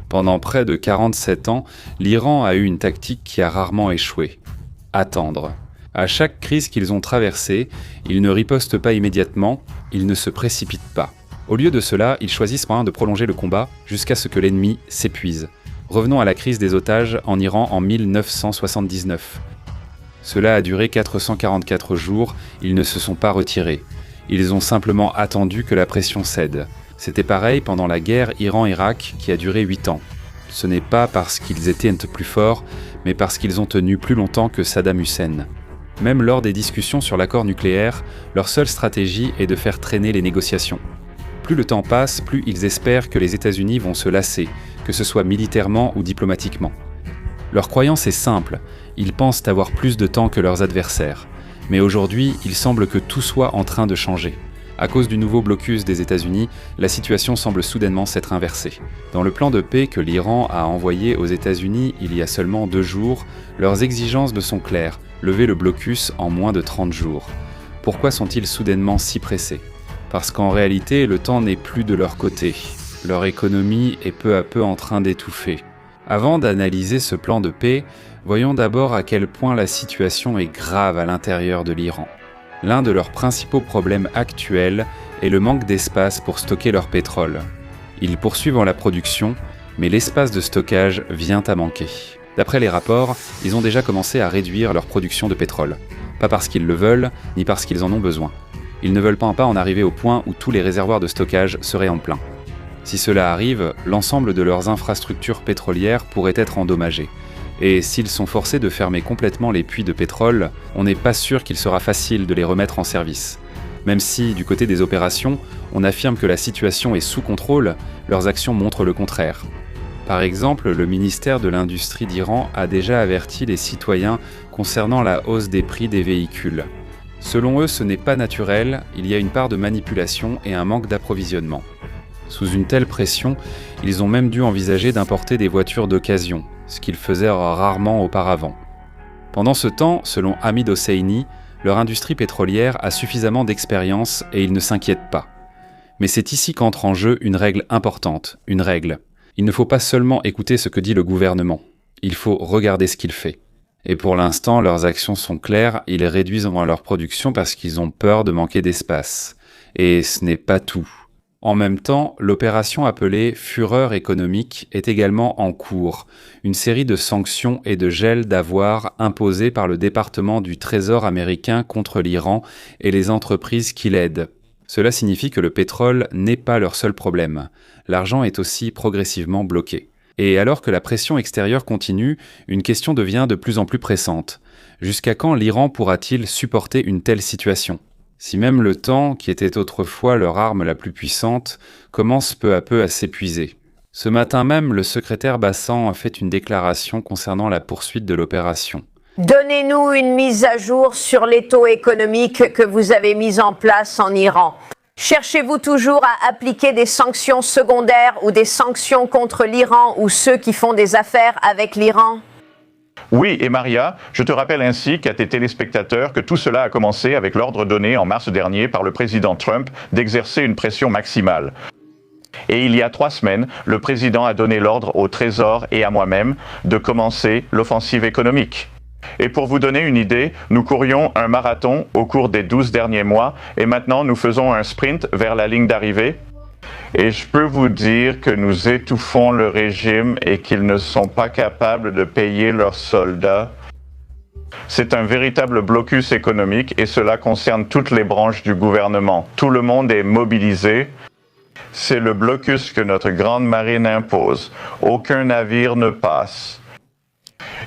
Pendant près de 47 ans, l'Iran a eu une tactique qui a rarement échoué. Attendre. À chaque crise qu'ils ont traversée, ils ne ripostent pas immédiatement, ils ne se précipitent pas. Au lieu de cela, ils choisissent moyen de prolonger le combat jusqu'à ce que l'ennemi s'épuise. Revenons à la crise des otages en Iran en 1979. Cela a duré 444 jours, ils ne se sont pas retirés. Ils ont simplement attendu que la pression cède. C'était pareil pendant la guerre Iran-Irak qui a duré 8 ans. Ce n'est pas parce qu'ils étaient plus forts, mais parce qu'ils ont tenu plus longtemps que Saddam Hussein. Même lors des discussions sur l'accord nucléaire, leur seule stratégie est de faire traîner les négociations. Plus le temps passe, plus ils espèrent que les États-Unis vont se lasser, que ce soit militairement ou diplomatiquement. Leur croyance est simple, ils pensent avoir plus de temps que leurs adversaires. Mais aujourd'hui, il semble que tout soit en train de changer. À cause du nouveau blocus des États-Unis, la situation semble soudainement s'être inversée. Dans le plan de paix que l'Iran a envoyé aux États-Unis il y a seulement 2 jours, leurs exigences ne sont claires, lever le blocus en moins de 30 jours. Pourquoi sont-ils soudainement si pressés ? Parce qu'en réalité, le temps n'est plus de leur côté. Leur économie est peu à peu en train d'étouffer. Avant d'analyser ce plan de paix, voyons d'abord à quel point la situation est grave à l'intérieur de l'Iran. L'un de leurs principaux problèmes actuels est le manque d'espace pour stocker leur pétrole. Ils poursuivent la production, mais l'espace de stockage vient à manquer. D'après les rapports, ils ont déjà commencé à réduire leur production de pétrole. Pas parce qu'ils le veulent, ni parce qu'ils en ont besoin. Ils ne veulent pas en arriver au point où tous les réservoirs de stockage seraient en plein. Si cela arrive, l'ensemble de leurs infrastructures pétrolières pourrait être endommagé. Et s'ils sont forcés de fermer complètement les puits de pétrole, on n'est pas sûr qu'il sera facile de les remettre en service. Même si, du côté des opérations, on affirme que la situation est sous contrôle, leurs actions montrent le contraire. Par exemple, le ministère de l'Industrie d'Iran a déjà averti les citoyens concernant la hausse des prix des véhicules. Selon eux, ce n'est pas naturel, il y a une part de manipulation et un manque d'approvisionnement. Sous une telle pression, ils ont même dû envisager d'importer des voitures d'occasion, ce qu'ils faisaient rarement auparavant. Pendant ce temps, selon Hamid Hosseini, leur industrie pétrolière a suffisamment d'expérience et ils ne s'inquiètent pas. Mais c'est ici qu'entre en jeu une règle importante, une règle. Il ne faut pas seulement écouter ce que dit le gouvernement, il faut regarder ce qu'il fait. Et pour l'instant, leurs actions sont claires, ils réduisent leur production parce qu'ils ont peur de manquer d'espace. Et ce n'est pas tout. En même temps, l'opération appelée « Fureur économique » est également en cours, une série de sanctions et de gel d'avoirs imposés par le département du Trésor américain contre l'Iran et les entreprises qui l'aident. Cela signifie que le pétrole n'est pas leur seul problème. L'argent est aussi progressivement bloqué. Et alors que la pression extérieure continue, une question devient de plus en plus pressante. Jusqu'à quand l'Iran pourra-t-il supporter une telle situation ? Si même le temps, qui était autrefois leur arme la plus puissante, commence peu à peu à s'épuiser. Ce matin même, le secrétaire Bassam a fait une déclaration concernant la poursuite de l'opération. Donnez-nous une mise à jour sur l'étau économique que vous avez mis en place en Iran. Cherchez-vous toujours à appliquer des sanctions secondaires ou des sanctions contre l'Iran ou ceux qui font des affaires avec l'Iran ? Oui, et Maria, je te rappelle ainsi qu'à tes téléspectateurs que tout cela a commencé avec l'ordre donné en mars dernier par le président Trump d'exercer une pression maximale. Et il y a 3 semaines, le président a donné l'ordre au Trésor et à moi-même de commencer l'offensive économique. Et pour vous donner une idée, nous courions un marathon au cours des 12 derniers mois et maintenant nous faisons un sprint vers la ligne d'arrivée. Et je peux vous dire que nous étouffons le régime et qu'ils ne sont pas capables de payer leurs soldats. C'est un véritable blocus économique et cela concerne toutes les branches du gouvernement. Tout le monde est mobilisé. C'est le blocus que notre grande marine impose. Aucun navire ne passe.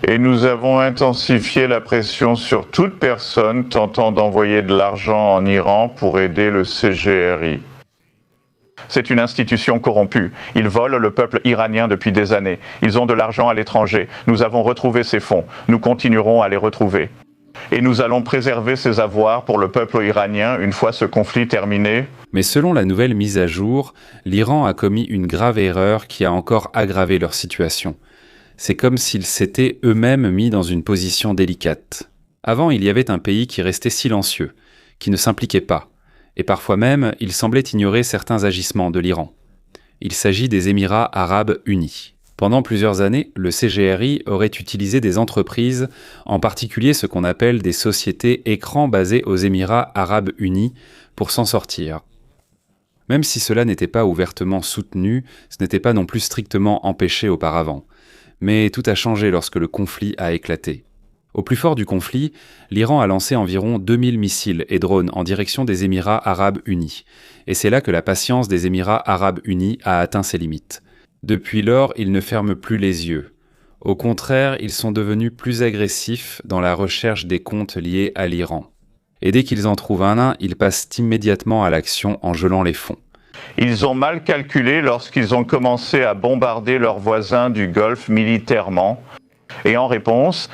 Et nous avons intensifié la pression sur toute personne tentant d'envoyer de l'argent en Iran pour aider le CGRI. C'est une institution corrompue. Ils volent le peuple iranien depuis des années. Ils ont de l'argent à l'étranger. Nous avons retrouvé ces fonds. Nous continuerons à les retrouver. Et nous allons préserver ces avoirs pour le peuple iranien une fois ce conflit terminé. Mais selon la nouvelle mise à jour, l'Iran a commis une grave erreur qui a encore aggravé leur situation. C'est comme s'ils s'étaient eux-mêmes mis dans une position délicate. Avant, il y avait un pays qui restait silencieux, qui ne s'impliquait pas. Et parfois même, il semblait ignorer certains agissements de l'Iran. Il s'agit des Émirats arabes unis. Pendant plusieurs années, le CGRI aurait utilisé des entreprises, en particulier ce qu'on appelle des sociétés écrans basées aux Émirats arabes unis, pour s'en sortir. Même si cela n'était pas ouvertement soutenu, ce n'était pas non plus strictement empêché auparavant. Mais tout a changé lorsque le conflit a éclaté. Au plus fort du conflit, l'Iran a lancé environ 2000 missiles et drones en direction des Émirats arabes unis. Et c'est là que la patience des Émirats arabes unis a atteint ses limites. Depuis lors, ils ne ferment plus les yeux. Au contraire, ils sont devenus plus agressifs dans la recherche des comptes liés à l'Iran. Et dès qu'ils en trouvent un, ils passent immédiatement à l'action en gelant les fonds. Ils ont mal calculé lorsqu'ils ont commencé à bombarder leurs voisins du Golfe militairement. Et en réponse,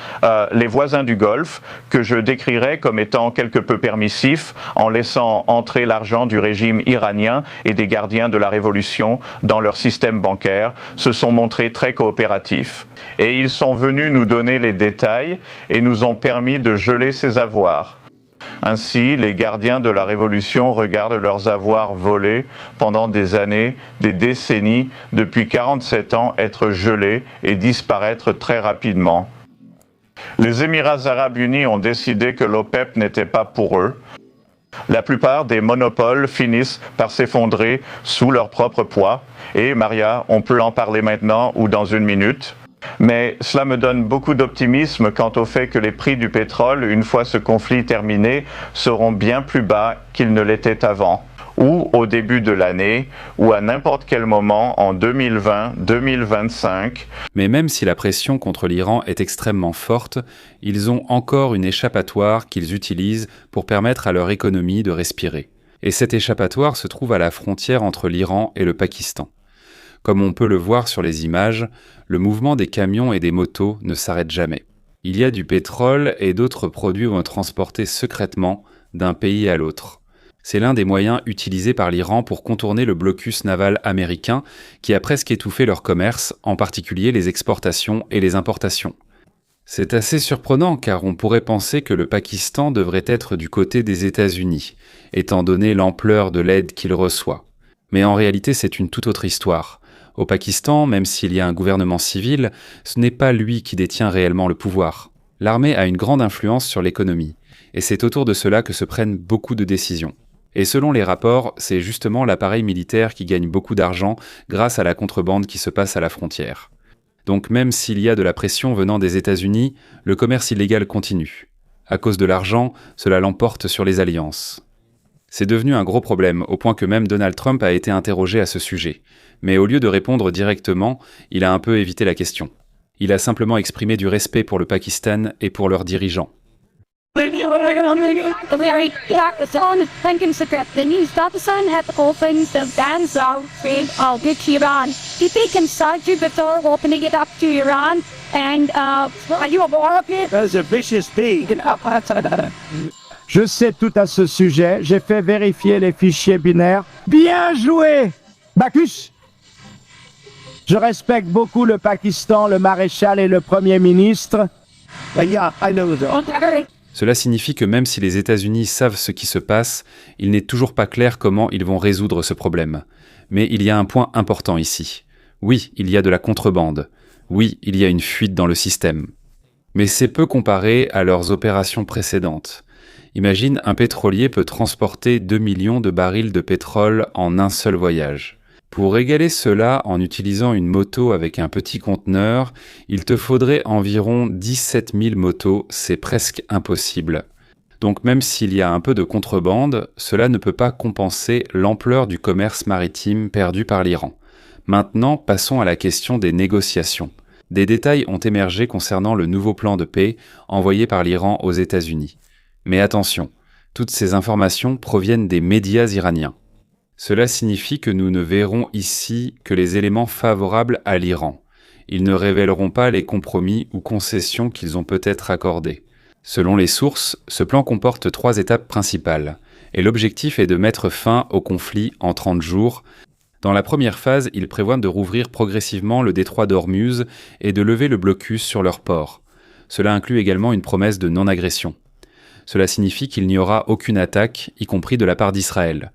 les voisins du Golfe, que je décrirais comme étant quelque peu permissifs, en laissant entrer l'argent du régime iranien et des gardiens de la révolution dans leur système bancaire, se sont montrés très coopératifs. Et ils sont venus nous donner les détails et nous ont permis de geler ces avoirs. Ainsi, les gardiens de la Révolution regardent leurs avoirs volés pendant des années, des décennies, depuis 47 ans, être gelés et disparaître très rapidement. Les Émirats arabes unis ont décidé que l'OPEP n'était pas pour eux. La plupart des monopoles finissent par s'effondrer sous leur propre poids. Et Maria, on peut en parler maintenant ou dans une minute. Mais cela me donne beaucoup d'optimisme quant au fait que les prix du pétrole, une fois ce conflit terminé, seront bien plus bas qu'ils ne l'étaient avant, ou au début de l'année, ou à n'importe quel moment en 2020, 2025. Mais même si la pression contre l'Iran est extrêmement forte, ils ont encore une échappatoire qu'ils utilisent pour permettre à leur économie de respirer. Et cette échappatoire se trouve à la frontière entre l'Iran et le Pakistan. Comme on peut le voir sur les images, le mouvement des camions et des motos ne s'arrête jamais. Il y a du pétrole et d'autres produits vont transportés secrètement d'un pays à l'autre. C'est l'un des moyens utilisés par l'Iran pour contourner le blocus naval américain qui a presque étouffé leur commerce, en particulier les exportations et les importations. C'est assez surprenant car on pourrait penser que le Pakistan devrait être du côté des États-Unis, étant donné l'ampleur de l'aide qu'il reçoit. Mais en réalité, c'est une toute autre histoire. Au Pakistan, même s'il y a un gouvernement civil, ce n'est pas lui qui détient réellement le pouvoir. L'armée a une grande influence sur l'économie, et c'est autour de cela que se prennent beaucoup de décisions. Et selon les rapports, c'est justement l'appareil militaire qui gagne beaucoup d'argent grâce à la contrebande qui se passe à la frontière. Donc même s'il y a de la pression venant des États-Unis, le commerce illégal continue. À cause de l'argent, cela l'emporte sur les alliances. C'est devenu un gros problème, au point que même Donald Trump a été interrogé à ce sujet. Mais au lieu de répondre directement, il a un peu évité la question. Il a simplement exprimé du respect pour le Pakistan et pour leurs dirigeants. Je sais tout à ce sujet, j'ai fait vérifier les fichiers binaires. Bien joué, Bacchus! Je respecte beaucoup le Pakistan, le maréchal et le Premier ministre. Cela signifie que même si les États-Unis savent ce qui se passe, il n'est toujours pas clair comment ils vont résoudre ce problème. Mais il y a un point important ici. Oui, il y a de la contrebande. Oui, il y a une fuite dans le système. Mais c'est peu comparé à leurs opérations précédentes. Imagine, un pétrolier peut transporter 2 millions de barils de pétrole en un seul voyage. Pour égaler cela en utilisant une moto avec un petit conteneur, il te faudrait environ 17 000 motos, c'est presque impossible. Donc même s'il y a un peu de contrebande, cela ne peut pas compenser l'ampleur du commerce maritime perdu par l'Iran. Maintenant, passons à la question des négociations. Des détails ont émergé concernant le nouveau plan de paix envoyé par l'Iran aux États-Unis. Mais attention, toutes ces informations proviennent des médias iraniens. Cela signifie que nous ne verrons ici que les éléments favorables à l'Iran. Ils ne révéleront pas les compromis ou concessions qu'ils ont peut-être accordés. Selon les sources, ce plan comporte 3 étapes principales, et l'objectif est de mettre fin au conflit en 30 jours. Dans la première phase, il prévoit de rouvrir progressivement le détroit d'Ormuz et de lever le blocus sur leur port. Cela inclut également une promesse de non-agression. Cela signifie qu'il n'y aura aucune attaque, y compris de la part d'Israël.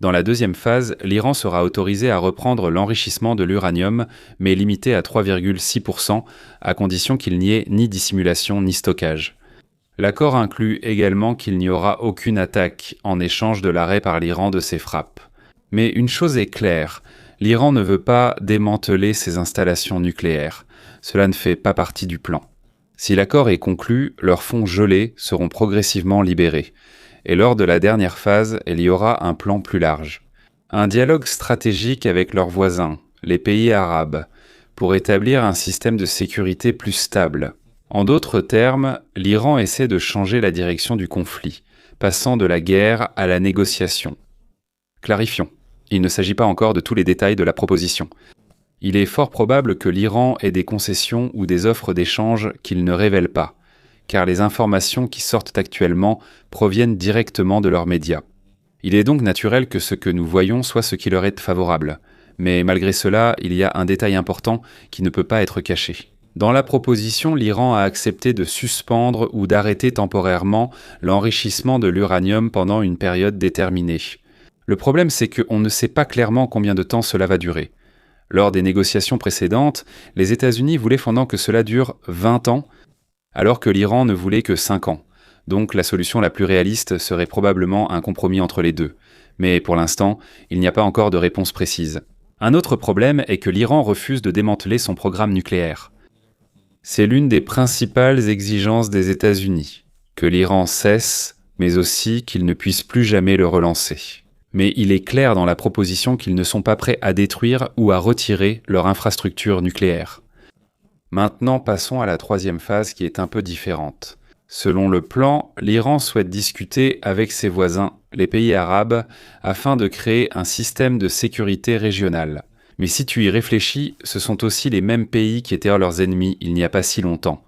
Dans la deuxième phase, l'Iran sera autorisé à reprendre l'enrichissement de l'uranium, mais limité à 3,6%, à condition qu'il n'y ait ni dissimulation ni stockage. L'accord inclut également qu'il n'y aura aucune attaque en échange de l'arrêt par l'Iran de ses frappes. Mais une chose est claire, l'Iran ne veut pas démanteler ses installations nucléaires. Cela ne fait pas partie du plan. Si l'accord est conclu, leurs fonds gelés seront progressivement libérés. Et lors de la dernière phase, il y aura un plan plus large. Un dialogue stratégique avec leurs voisins, les pays arabes, pour établir un système de sécurité plus stable. En d'autres termes, l'Iran essaie de changer la direction du conflit, passant de la guerre à la négociation. Clarifions, il ne s'agit pas encore de tous les détails de la proposition. Il est fort probable que l'Iran ait des concessions ou des offres d'échange qu'il ne révèle pas, car les informations qui sortent actuellement proviennent directement de leurs médias. Il est donc naturel que ce que nous voyons soit ce qui leur est favorable. Mais malgré cela, il y a un détail important qui ne peut pas être caché. Dans la proposition, l'Iran a accepté de suspendre ou d'arrêter temporairement l'enrichissement de l'uranium pendant une période déterminée. Le problème, c'est qu'on ne sait pas clairement combien de temps cela va durer. Lors des négociations précédentes, les États-Unis voulaient pendant que cela dure 20 ans, alors que l'Iran ne voulait que 5 ans. Donc la solution la plus réaliste serait probablement un compromis entre les deux. Mais pour l'instant, il n'y a pas encore de réponse précise. Un autre problème est que l'Iran refuse de démanteler son programme nucléaire. C'est l'une des principales exigences des États-Unis, que l'Iran cesse, mais aussi qu'il ne puisse plus jamais le relancer. Mais il est clair dans la proposition qu'ils ne sont pas prêts à détruire ou à retirer leur infrastructure nucléaire. Maintenant, passons à la troisième phase qui est un peu différente. Selon le plan, l'Iran souhaite discuter avec ses voisins, les pays arabes, afin de créer un système de sécurité régionale. Mais si tu y réfléchis, ce sont aussi les mêmes pays qui étaient leurs ennemis il n'y a pas si longtemps.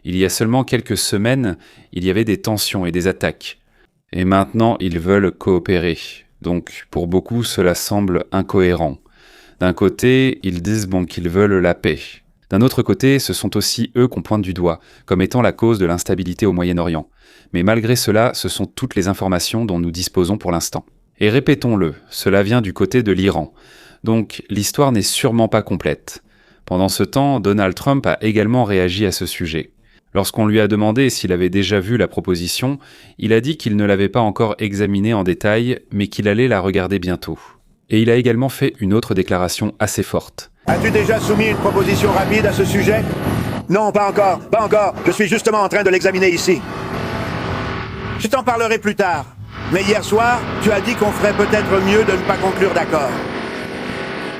Il y a seulement quelques semaines, il y avait des tensions et des attaques. Et maintenant, ils veulent coopérer. Donc, pour beaucoup, cela semble incohérent. D'un côté, ils disent qu'ils veulent la paix. D'un autre côté, ce sont aussi eux qu'on pointe du doigt, comme étant la cause de l'instabilité au Moyen-Orient. Mais malgré cela, ce sont toutes les informations dont nous disposons pour l'instant. Et répétons-le, cela vient du côté de l'Iran. Donc, l'histoire n'est sûrement pas complète. Pendant ce temps, Donald Trump a également réagi à ce sujet. Lorsqu'on lui a demandé s'il avait déjà vu la proposition, il a dit qu'il ne l'avait pas encore examinée en détail, mais qu'il allait la regarder bientôt. Et il a également fait une autre déclaration assez forte. As-tu déjà soumis une proposition rapide à ce sujet? Non, pas encore, pas encore. Je suis justement en train de l'examiner ici. Je t'en parlerai plus tard. Mais hier soir, tu as dit qu'on ferait peut-être mieux de ne pas conclure d'accord.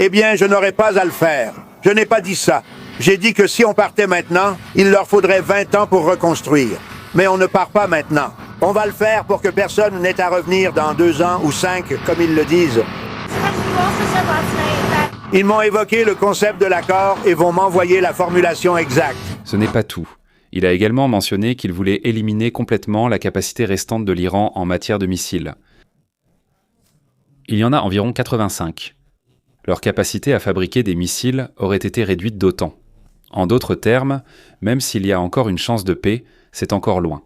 Eh bien, je n'aurais pas à le faire. Je n'ai pas dit ça. J'ai dit que si on partait maintenant, il leur faudrait 20 ans pour reconstruire. Mais on ne part pas maintenant. On va le faire pour que personne n'ait à revenir dans 2 ans ou 5, comme ils le disent. Ils m'ont évoqué le concept de l'accord et vont m'envoyer la formulation exacte. Ce n'est pas tout. Il a également mentionné qu'il voulait éliminer complètement la capacité restante de l'Iran en matière de missiles. Il y en a environ 85. Leur capacité à fabriquer des missiles aurait été réduite d'autant. En d'autres termes, même s'il y a encore une chance de paix, c'est encore loin.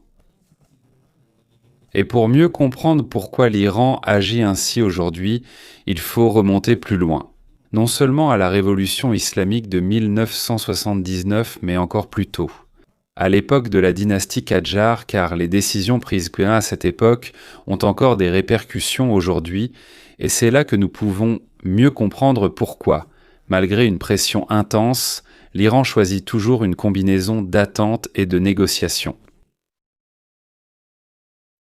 Et pour mieux comprendre pourquoi l'Iran agit ainsi aujourd'hui, il faut remonter plus loin. Non seulement à la révolution islamique de 1979, mais encore plus tôt. À l'époque de la dynastie Qadjar, car les décisions prises à cette époque ont encore des répercussions aujourd'hui, et c'est là que nous pouvons mieux comprendre pourquoi, malgré une pression intense, l'Iran choisit toujours une combinaison d'attente et de négociation.